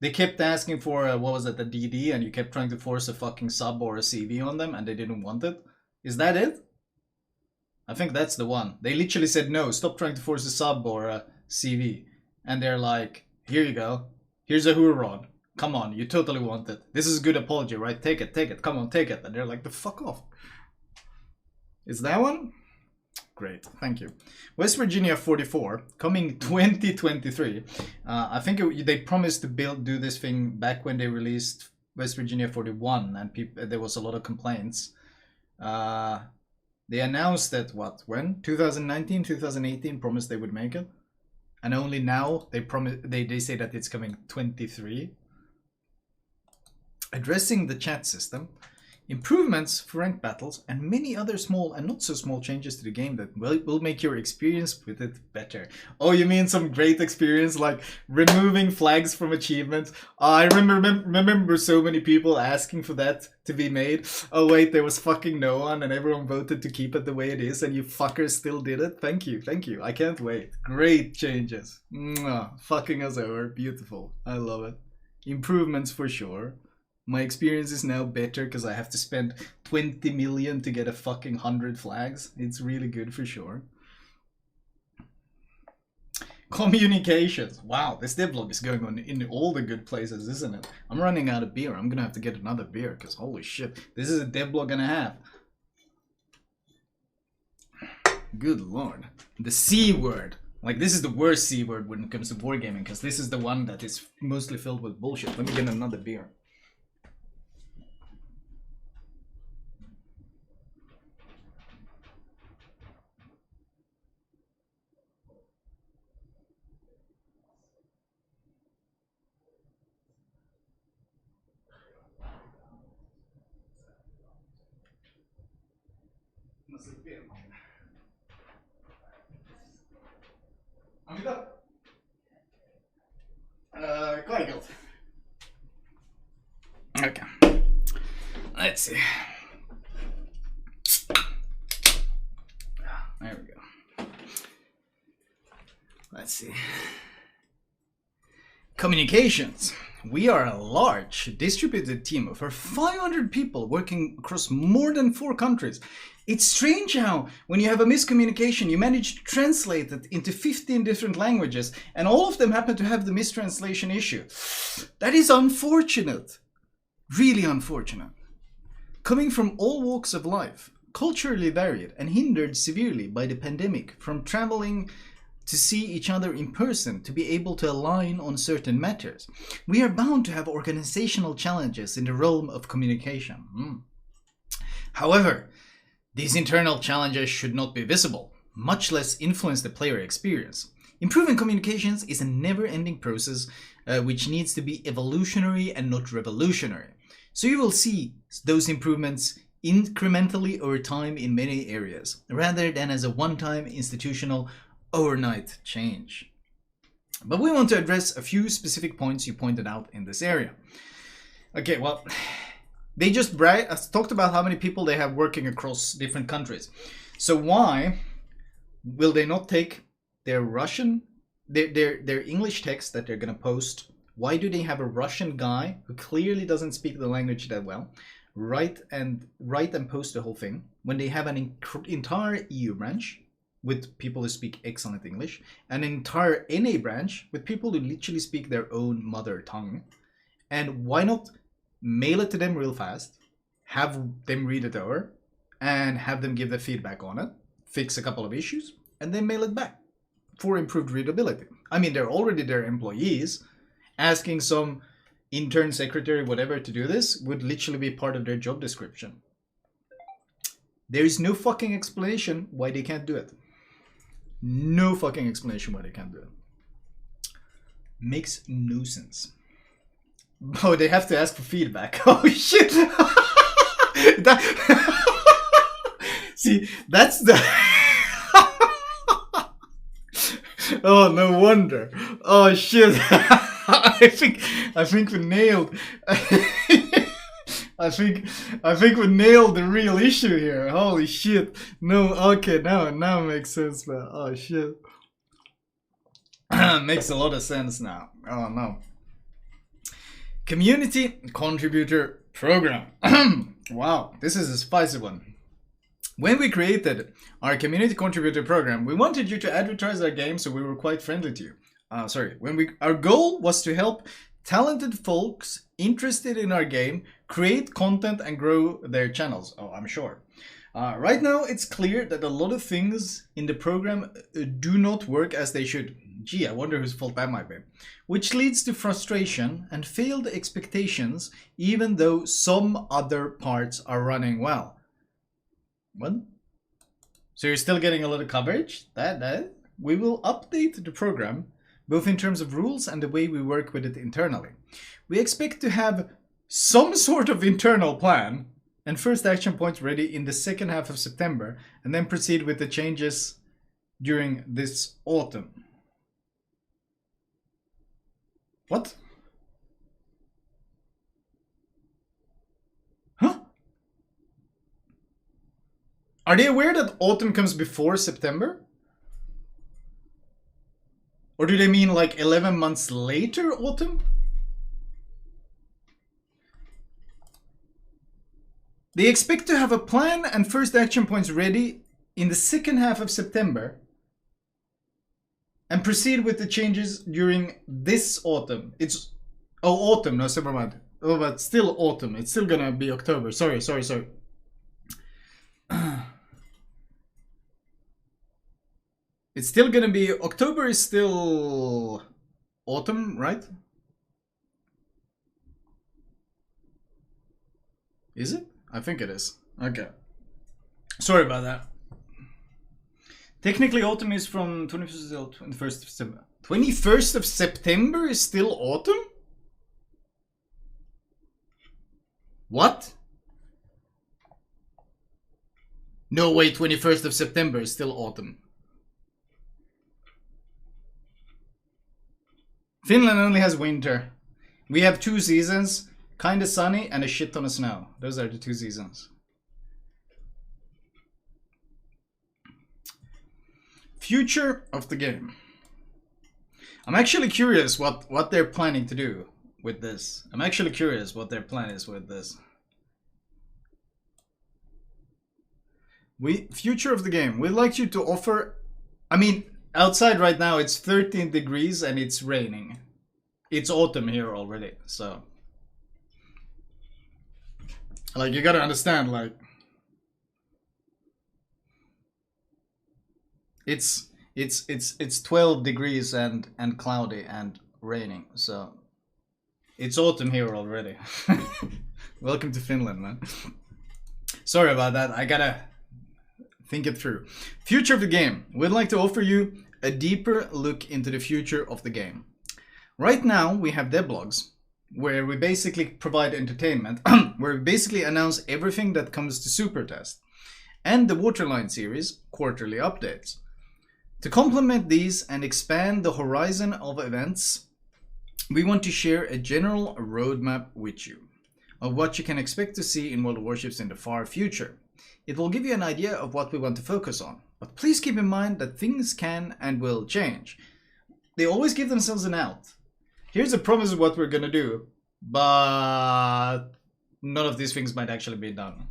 Speaker 1: They kept asking for what was it, the DD, and you kept trying to force a fucking sub or a CV on them, and they didn't want it. Is that it? I think that's the one. They literally said no. Stop trying to force a sub or a CV, and they're like, here you go. Here's a Huron. Come on, you totally want it. This is a good apology, right? Take it, take it. Come on, take it. And they're like, the fuck off. Is that one? Great, thank you. West Virginia 44, coming 2023. I think they promised to do this thing back when they released West Virginia 41, and there was a lot of complaints. They announced that, when? 2019, 2018, promised they would make it. And only now they say that it's coming 23. Addressing the chat system, improvements for ranked battles, and many other small and not so small changes to the game that will make your experience with it better. Oh, you mean some great experience like removing flags from achievements? I remember so many people asking for that to be made. Oh wait, there was fucking no one and everyone voted to keep it the way it is and you fuckers still did it. Thank you, thank you. I can't wait. Great changes. Mwah. Fucking us over. Beautiful. I love it. Improvements for sure. My experience is now better because I have to spend 20 million to get a fucking 100 flags. It's really good for sure. Communications. Wow, this devlog is going on in all the good places, isn't it? I'm running out of beer. I'm gonna have to get another beer because holy shit, this is a devlog and a half. Good lord. The C word. Like, this is the worst C word when it comes to wargaming because this is the one that is mostly filled with bullshit. Let me get another beer. Quite good. Okay. Let's see. There we go. Let's see. Communications. We are a large, distributed team of over 500 people working across more than 4 countries. It's strange how, when you have a miscommunication, you manage to translate it into 15 different languages, and all of them happen to have the mistranslation issue. That is unfortunate. Really unfortunate. Coming from all walks of life, culturally varied and hindered severely by the pandemic from traveling to see each other in person to be able to align on certain matters, we are bound to have organizational challenges in the realm of communication. However, these internal challenges should not be visible, much less influence the player experience. Improving communications is a never-ending process which needs to be evolutionary and not revolutionary. So you will see those improvements incrementally over time in many areas, rather than as a one-time institutional overnight change. But we want to address a few specific points you pointed out in this area. Okay, well, they just talked about how many people they have working across different countries. So why will they not take their their English text that they're going to post? Why do they have a Russian guy who clearly doesn't speak the language that well write and post the whole thing when they have an entire EU branch with people who speak excellent English, an entire NA branch with people who literally speak their own mother tongue? And why not mail it to them real fast, have them read it over, and have them give their feedback on it, fix a couple of issues, and then mail it back for improved readability? I mean, they're already their employees. Asking some intern, secretary, whatever to do this would literally be part of their job description. There is no fucking explanation why they can't do it. No fucking explanation why they can't do it. Makes no sense. Oh, they have to ask for feedback. Oh shit! See, that's the... Oh, no wonder. Oh shit! I think we nailed. I think we nailed the real issue here. Holy shit! No, okay, now it makes sense, man. Oh shit! Makes a lot of sense now. Oh no. Community Contributor Program. Wow, this is a spicy one. When we created our Community Contributor Program, we wanted you to advertise our game, so we were quite friendly to you. Our goal was to help talented folks interested in our game create content and grow their channels. Oh, I'm sure. Right now, it's clear that a lot of things in the program do not work as they should. Gee, I wonder whose fault that might be. Which leads to frustration and failed expectations, even though some other parts are running well. What? So you're still getting a lot of coverage? That we will update the program, both in terms of rules and the way we work with it internally. We expect to have some sort of internal plan and first action points ready in the second half of September, and then proceed with the changes during this autumn. What? Huh? Are they aware that autumn comes before September? Or do they mean like 11 months later autumn? They expect to have a plan and first action points ready in the second half of September and proceed with the changes during this autumn. It's... Oh, autumn. No, never mind. Oh, but still autumn. It's still gonna be October. Sorry. It's still gonna be... October is still autumn, right? Is it? I think it is. Okay. Sorry about that. Technically, autumn is from 21st till 21st of September. 21st of September is still autumn? What? No way, 21st of September is still autumn. Finland only has winter. We have 2 seasons. Kinda sunny and a shit ton of snow. Those are the 2 seasons. Future of the game. I'm actually curious what they're planning to do with this. I'm actually curious what their plan is with this. Future of the game. We'd like you to offer... I mean, outside right now it's 13 degrees and it's raining. It's autumn here already, so... Like, you gotta understand, like... It's 12 degrees and cloudy and raining, so... It's autumn here already. Welcome to Finland, man. Sorry about that, I gotta think it through. Future of the game. We'd like to offer you a deeper look into the future of the game. Right now, we have devlogs, where we basically provide entertainment, where we basically announce everything that comes to Super Test, and the Waterline series quarterly updates. To complement these and expand the horizon of events, we want to share a general roadmap with you of what you can expect to see in World of Warships in the far future. It will give you an idea of what we want to focus on, but please keep in mind that things can and will change. They always give themselves an out. Here's a promise of what we're gonna do, but none of these things might actually be done.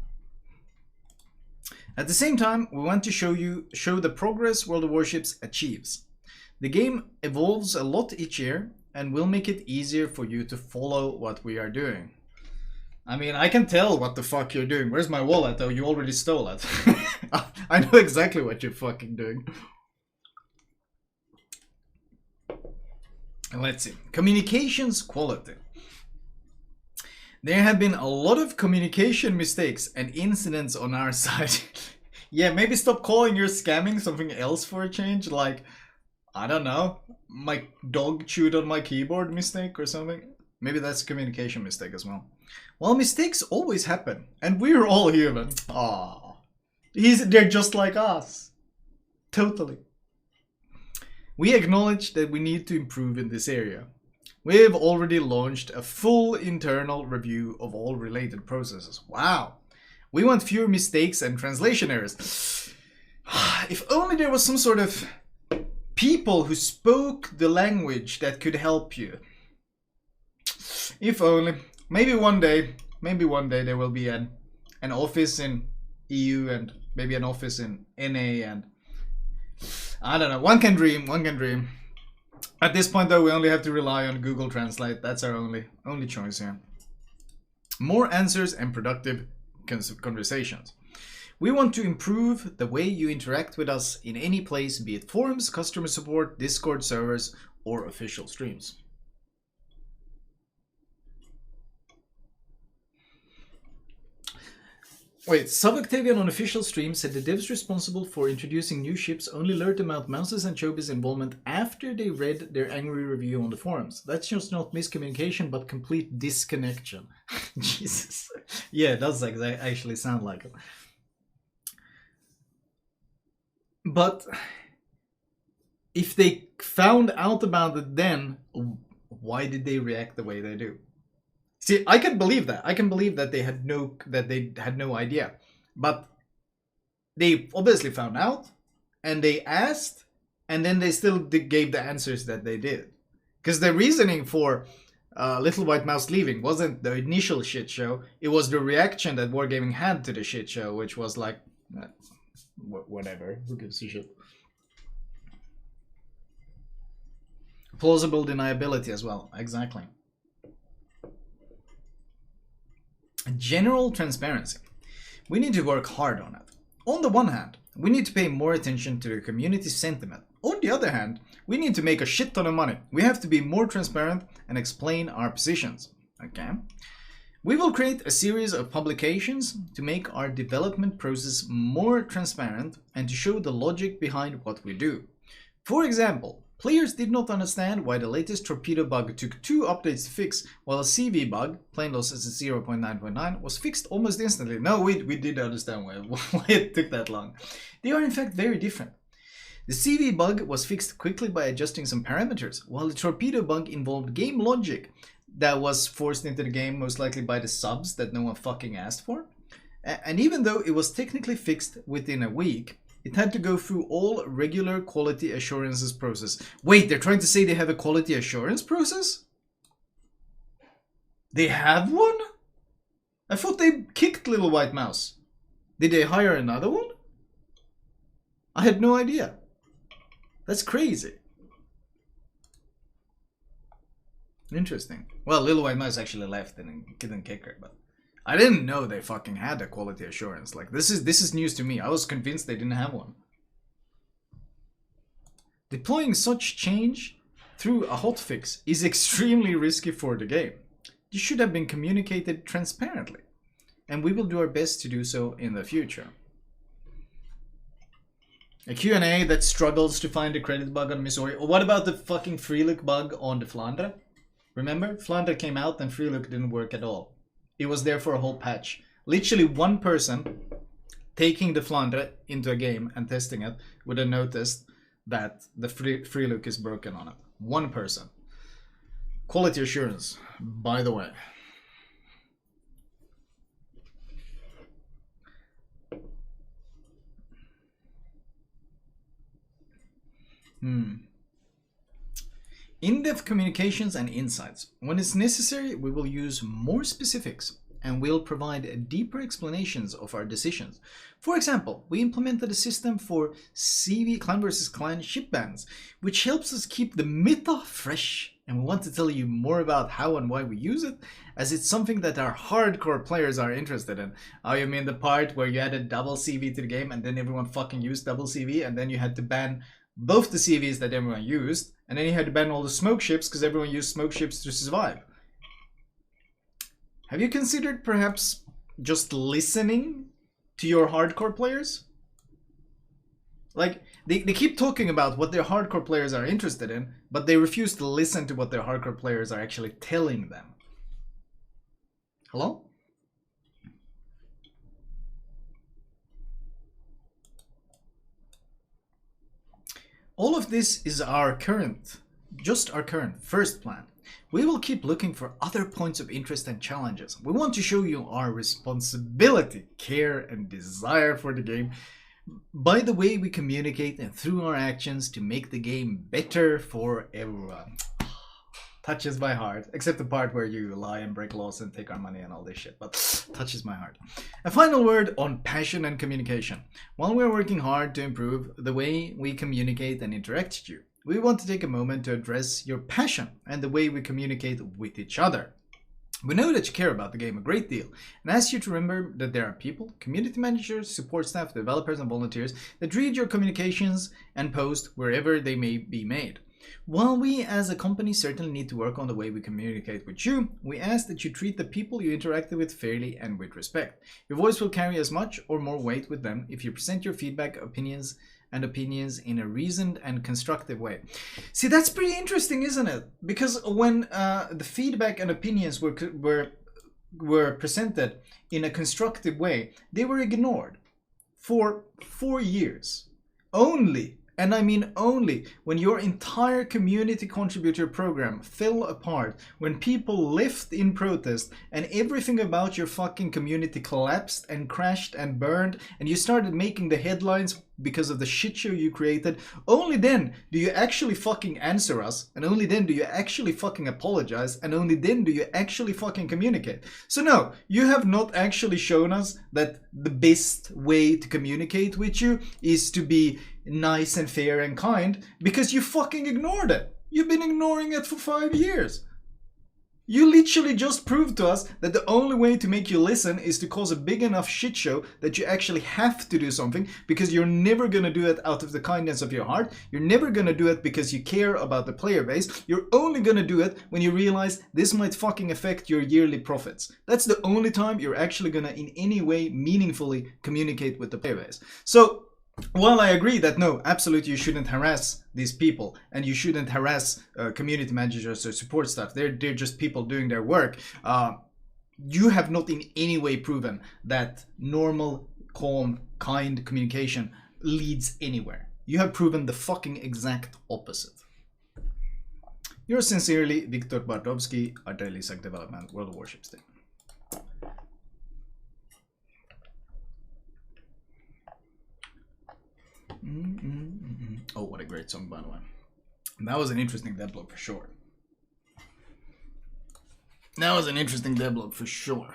Speaker 1: At the same time, we want to show the progress World of Warships achieves. The game evolves a lot each year and will make it easier for you to follow what we are doing. I mean, I can tell what the fuck you're doing. Where's my wallet though? You already stole it. I know exactly what you're fucking doing. Let's see. Communications quality. There have been a lot of communication mistakes and incidents on our side. Yeah, maybe stop calling your scamming something else for a change. Like, I don't know, my dog chewed on my keyboard mistake or something. Maybe that's a communication mistake as well. Well, mistakes always happen, and we're all human. Aww. They're just like us. Totally. We acknowledge that we need to improve in this area. We have already launched a full internal review of all related processes. Wow. We want fewer mistakes and translation errors. If only there was some sort of people who spoke the language that could help you. If only. Maybe one day there will be an office in EU and maybe an office in NA, and I don't know. One can dream. One can dream. At this point, though, we only have to rely on Google Translate. That's our only choice here. More answers and productive conversations. We want to improve the way you interact with us in any place, be it forums, customer support, Discord servers, or official streams. Wait, Sub-Octavian on official stream said the devs responsible for introducing new ships only learned about Mouse's and Chobi's involvement after they read their angry review on the forums. That's just not miscommunication, but complete disconnection. Jesus. Yeah, it does actually sound like it. But if they found out about it then, why did they react the way they do? See, I can believe that. I can believe that they had no idea. But they obviously found out, and they asked, and then they still gave the answers that they did. Because the reasoning for Little White Mouse leaving wasn't the initial shit show. It was the reaction that Wargaming had to the shit show, which was like, whatever, who gives a shit. Plausible deniability as well, exactly. General transparency. We need to work hard on it. On the one hand, we need to pay more attention to the community sentiment. On the other hand, we need to make a shit ton of money. We have to be more transparent and explain our positions. Okay? We will create a series of publications to make our development process more transparent and to show the logic behind what we do. For example, players did not understand why the latest torpedo bug took 2 updates to fix, while a CV bug, plane loss is 0.9.9, was fixed almost instantly. No, we did understand why it took that long. They are in fact very different. The CV bug was fixed quickly by adjusting some parameters, while the torpedo bug involved game logic that was forced into the game most likely by the subs that no one fucking asked for. And even though it was technically fixed within a week, it had to go through all regular quality assurances process. Wait, they're trying to say they have a quality assurance process? They have one? I thought they kicked Little White Mouse. Did they hire another one? I had no idea. That's crazy. Interesting. Well, Little White Mouse actually left and didn't kick her, but I didn't know they fucking had a quality assurance. Like, this is news to me. I was convinced they didn't have one. Deploying such change through a hotfix is extremely risky for the game. This should have been communicated transparently, and we will do our best to do so in the future. A Q&A that struggles to find a credit bug on Missouri. Or what about the fucking free look bug on the Flandre? Remember? Flandre came out and free look didn't work at all. It was there for a whole patch. Literally one person taking the Flandre into a game and testing it would have noticed that the free look is broken on it. One person. Quality assurance, by the way. In-depth communications and insights. When it's necessary, we will use more specifics and will provide deeper explanations of our decisions. For example, we implemented a system for CV clan versus clan ship bans, which helps us keep the meta fresh, and we want to tell you more about how and why we use it, as it's something that our hardcore players are interested in. Oh, you mean the part where you added double CV to the game and then everyone fucking used double CV and then you had to ban both the CVs that everyone used, and then you had to ban all the smoke ships because everyone used smoke ships to survive. Have you considered perhaps just listening to your hardcore players? Like, they keep talking about what their hardcore players are interested in, but they refuse to listen to what their hardcore players are actually telling them. Hello? All of this is just our current first plan. We will keep looking for other points of interest and challenges. We want to show you our responsibility, care, and desire for the game by the way we communicate and through our actions to make the game better for everyone. touches my heart. Except the part where you lie and break laws and take our money and all this shit, but touches my heart. A final word on passion and communication. While we're working hard to improve the way we communicate and interact with you, we want to take a moment to address your passion and the way we communicate with each other. We know that you care about the game a great deal and ask you to remember that there are people, community managers, support staff, developers and volunteers that read your communications and post wherever they may be made. While we as a company certainly need to work on the way we communicate with you, we ask that you treat the people you interact with fairly and with respect. Your voice will carry as much or more weight with them if you present your feedback, opinions in a reasoned and constructive way. See, that's pretty interesting, isn't it? Because when the feedback and opinions were presented in a constructive way, they were ignored for 4 years. Only, and I mean only, when your entire community contributor program fell apart, when people left in protest and everything about your fucking community collapsed and crashed and burned, and you started making the headlines because of the shit show you created, only then do you actually fucking answer us, and only then do you actually fucking apologize, and only then do you actually fucking communicate. So no, you have not actually shown us that the best way to communicate with you is to be nice and fair and kind, because you fucking ignored it. You've been ignoring it for 5 years. You literally just proved to us that the only way to make you listen is to cause a big enough shit show that you actually have to do something, because you're never gonna do it out of the kindness of your heart. You're never gonna do it because you care about the player base. You're only gonna do it when you realize this might fucking affect your yearly profits. That's the only time you're actually gonna in any way meaningfully communicate with the player base. So, while I agree that no, absolutely you shouldn't harass these people and you shouldn't harass community managers or support staff, they're just people doing their work, you have not in any way proven that normal, calm, kind communication leads anywhere. You have proven the fucking exact opposite. Yours sincerely, Viktor Bartovsky, Artelisak Development, World of Warships Day. Oh, what a great song, by the way. That was an interesting devlog for sure. That was an interesting devlog for sure.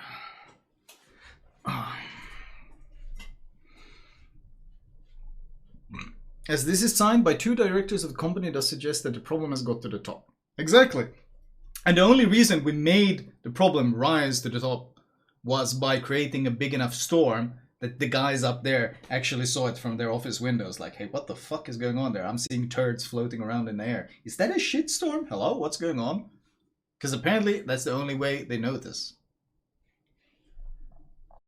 Speaker 1: As this is signed by 2 directors of the company, does suggest that the problem has got to the top. Exactly. And the only reason we made the problem rise to the top was by creating a big enough storm that the guys up there actually saw it from their office windows. Like, hey, what the fuck is going on there? I'm seeing turds floating around in the air. Is that a shitstorm? Hello, what's going on? Because apparently that's the only way they notice.